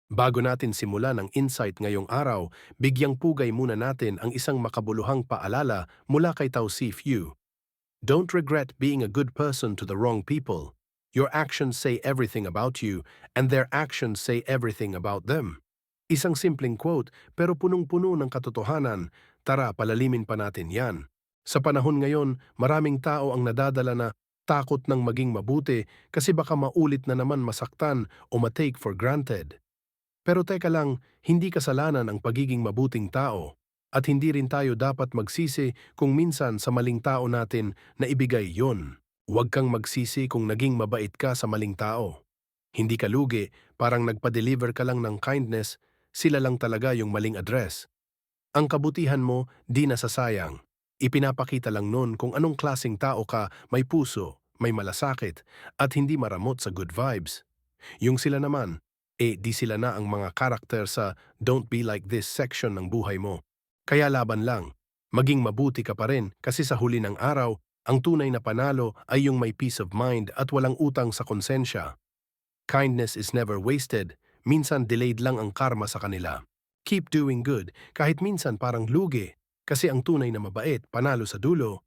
Bago natin simulan ang insight ngayong araw, bigyang pugay muna natin ang isang makabuluhang paalala mula kay Tausif Yu. Don't regret being a good person to the wrong people. Your actions say everything about you, and their actions say everything about them. Isang simpleng quote, pero punong-puno ng katotohanan. Tara, palalimin pa natin yan. Sa panahon ngayon, maraming tao ang nadadala na takot ng maging mabuti kasi baka maulit na naman masaktan o matake for granted. Pero teka lang, hindi kasalanan ang pagiging mabuting tao. At hindi rin tayo dapat magsisi kung minsan sa maling tao natin na ibigay yon. Huwag kang magsisi kung naging mabait ka sa maling tao. Hindi ka lugi, parang nagpa-deliver ka lang ng kindness, sila lang talaga yung maling address. Ang kabutihan mo, di nasasayang. Ipinapakita lang nun kung anong klaseng tao ka, may puso, may malasakit, at hindi maramot sa good vibes. Yung sila naman, di sila na ang mga karakter sa Don't Be Like This section ng buhay mo. Kaya laban lang. Maging mabuti ka pa rin kasi sa huli ng araw, ang tunay na panalo ay yung may peace of mind at walang utang sa konsensya. Kindness is never wasted, minsan delayed lang ang karma sa kanila. Keep doing good kahit minsan parang lugi kasi ang tunay na mabait panalo sa dulo